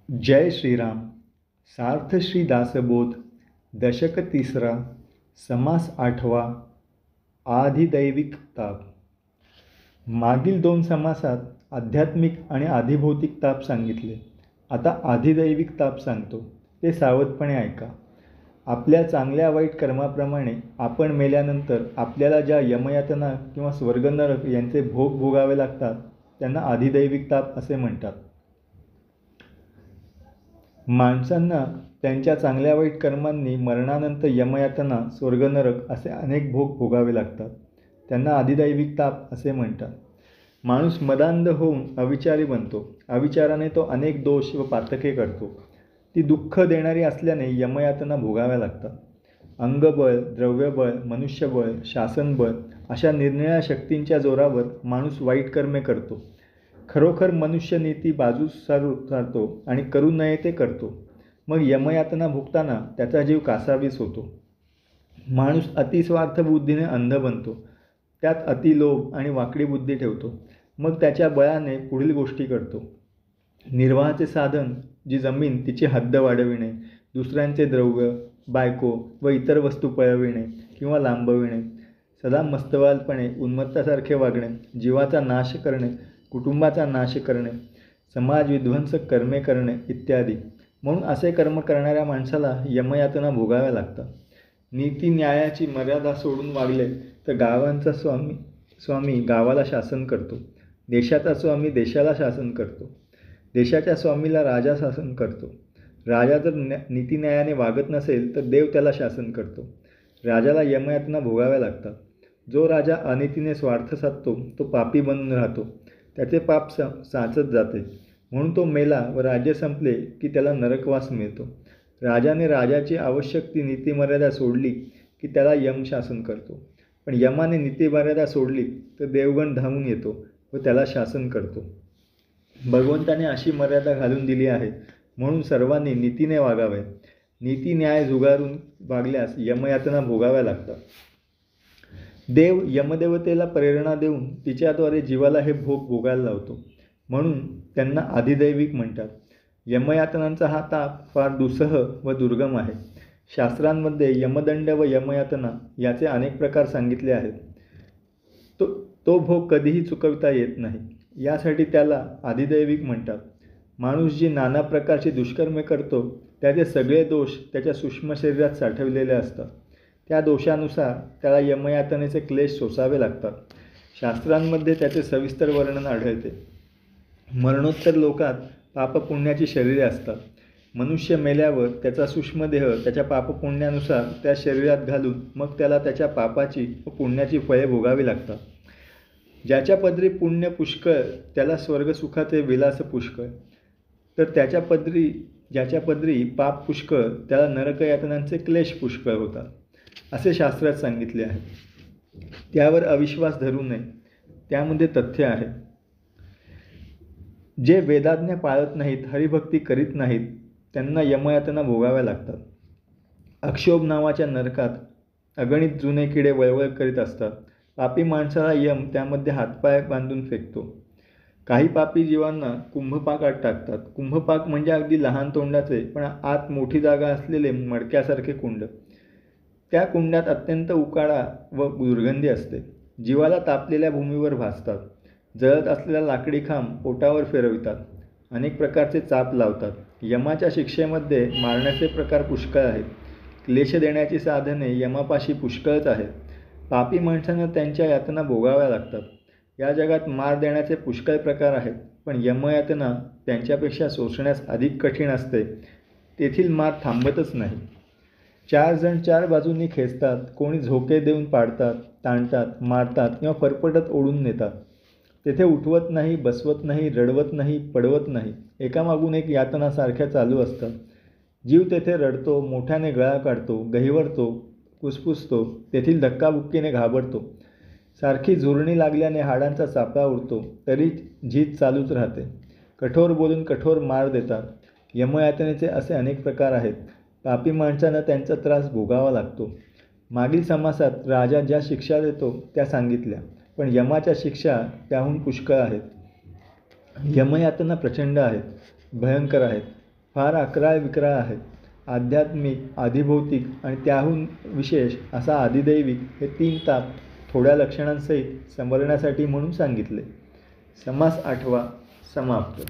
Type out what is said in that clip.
जय श्रीराम. सार्थ श्री दासबोध. दशक तिसरा. समास आठवा. आधिदैविक ताप. मागील दोन समासात आध्यात्मिक आणि आधिभौतिक ताप सांगितले. आता आधिदैविक ताप सांगतो, ते सावधपणे ऐका. आपल्या चांगल्या वाईट कर्माप्रमाणे आपण मेल्यानंतर आपल्याला ज्या यमयातना किंवा स्वर्गनरक यांचे भोग भोगावे लागतात त्यांना आधिदैविक ताप असे म्हणतात. माणसांना त्यांच्या चांगल्या वाईट कर्मांनी मरणानंतर यमयातना, स्वर्गनरक असे अनेक भोग भोगावे लागतात. त्यांना आधिदैविक ताप असे म्हणतात. माणूस मदांध होऊन अविचारी बनतो. अविचाराने तो अनेक दोष व पातके करतो. ती दुःख देणारी असल्याने यमयातना भोगाव्या लागतात. अंगबळ, द्रव्यबळ, मनुष्यबळ, शासनबळ अशा निरनिळ्या शक्तींच्या जोरावर माणूस वाईट कर्मे करतो. खरोखर मनुष्य नीती बाजूस सारतो आणि करू नये ते करतो. मग यमयातना भोगताना त्याचा जीव कासावीस होतो. माणूस अतिस्वार्थ बुद्धीने अंध बनतो. त्यात अतिलोभ आणि वाकडी बुद्धी ठेवतो. मग त्याच्या बळाने पुढील गोष्टी करतो. निर्वाहाचे साधन जी जमीन तिची हद्द वाढविणे, दुसऱ्यांचे द्रव्य, बायको व इतर वस्तू पळविणे किंवा लांबविणे, सदा मस्तवालपणे उन्मत्तासारखे वागणे, जीवाचा नाश करणे, कुटुंबाचा नाश करणे, समाज विध्वंसक कर्मे करणे इत्यादी. म्हणून असे कर्म करणाऱ्या माणसाला यमयातना भोगाव्या लागतात. नीती न्यायाची मर्यादा सोडून वागले तर गावांचा स्वामी गावाला शासन करतो. देशाचा स्वामी देशाला शासन करतो. देशाच्या स्वामीला राजा शासन करतो. राजा जर नीतिन्यायाने वागत नसेल तर देव त्याला शासन करतो. राजाला यमयातना भोगाव्या लागतात. जो राजा अनितीने स्वार्थ साधतो तो पापी बनून राहतो. त्याचे पाप साचत जाते. म्हणून तो मेला व राज्य संपले की त्याला नरकवास मिळतो. राजाने राजाची आवश्यक ती नीतिमर्यादा सोडली की त्याला यम शासन करतो. पण यमाने नीतिमर्यादा सोडली तर देवगण धावून येतो व त्याला शासन करतो. भगवंताने अशी मर्यादा घालून दिली आहे, म्हणून सर्वांनी नीतीने वागावे. नीती न्याय जुगारून वागल्यास यमयातना भोगाव्या लागतात. देव यमदेवतेला प्रेरणा देऊन तिच्याद्वारे जीवाला हे भोग भोगायला लावतो. म्हणून त्यांना आधिदैविक म्हणतात. यमयातनांचा हा ताप फार दुस्सह व दुर्गम आहे. शास्त्रांमध्ये यमदंड व यमयातना याचे अनेक प्रकार सांगितले आहेत. तो भोग कधीही चुकवता येत नाही. यासाठी त्याला आधिदैविक म्हणतात. माणूस जी नाना प्रकारची दुष्कर्मे करतो त्याचे सगळे दोष त्याच्या सूक्ष्म शरीरात साठवलेले असतात. त्या दोषानुसार त्याला यमयातनेचे क्लेश सोसावे लागतात. शास्त्रांमध्ये त्याचे सविस्तर वर्णन आढळते. मरणोत्तर लोकात पापपुण्याची शरीरे असतात. मनुष्य मेल्यावर त्याचा सूक्ष्मदेह त्याच्या पापपुण्यानुसार त्या शरीरात घालून मग त्याला त्याच्या पापाची व पुण्याची फळे भोगावी लागतात. ज्याच्या पदरी पुण्य पुष्कळ त्याला स्वर्गसुखाचे विलास पुष्कळ, तर ज्याच्या पदरी पाप पुष्कळ त्याला नरकयातनांचे क्लेश पुष्कळ होतात, असे शास्त्रात सांगितले आहे. त्यावर अविश्वास धरू नये. त्यामध्ये तथ्य आहे. जे वेदाज्ञा पाळत नाहीत, हरिभक्ती करीत नाहीत, त्यांना यमयातना भोगाव्या लागतात. अक्षोभ नावाच्या नरकात अगणित जुने किडे वळवळ करीत असतात. पापी माणसाला यम त्यामध्ये हातपाय बांधून फेकतो. काही पापी जीवांना कुंभपाकात टाकतात. कुंभपाक म्हणजे अगदी लहान तोंडाचे पण आत मोठी जागा असलेले मडक्यासारखे कुंड. त्या कुंडात अत्यंत उकाडा व दुर्गंधी असते. जीवाला तापलेल्या भूमीवर भासतात. जळत असलेला लाकडी खांब पोटावर फिरवितात. अनेक प्रकारचे चाप लावतात. यमाच्या शिक्षेमध्ये मारण्याचे प्रकार पुष्कळ आहेत. क्लेश देण्याची साधने यमापाशी पुष्कळच आहेत. पापी माणसांना त्यांच्या यातना भोगाव्या लागतात. या जगात मार देण्याचे पुष्कळ प्रकार आहेत, पण यमयातना त्यांच्यापेक्षा सोसण्यास अधिक कठीण असते. तेथील मार थांबतच नाही. 4 जण 4 बाजूंनी खेचतात. कोणी झोके देऊन पाडतात, ताणतात, मारतात किंवा फरफटत ओढून नेतात. तेथे उठवत नाही, बसवत नाही, रडवत नाही, पडवत नाही. एकामागून एक यातना सारख्या चालू असतात. जीव तेथे रडतो, मोठ्याने गळा काढतो, गहिवरतो, कुसपुसतो. तेथील धक्काबुक्कीने घाबरतो. सारखी झुरणी लागल्याने हाडांचा चापा उडतो, तरी झीज चालूच राहते. कठोर बोलून कठोर मार देतात. यमयातनेचे असे अनेक प्रकार आहेत. पापी माणसांना त्यांचा त्रास भोगावा लागतो. मागील समासात राजा ज्या शिक्षा देतो त्या सांगितल्या, पण यमाच्या शिक्षा त्याहून पुष्कळ आहेत. यमयातना प्रचंड आहेत, भयंकर आहेत. फार अकराळ विक्राळ आहेत. आध्यात्मिक, अधिभौतिक आणि त्याहून विशेष असा अधिदैविक हे 3 ताप थोड्या लक्षणांसहित समजण्यासाठी म्हणून सांगितले. समास 8वा समाप्त.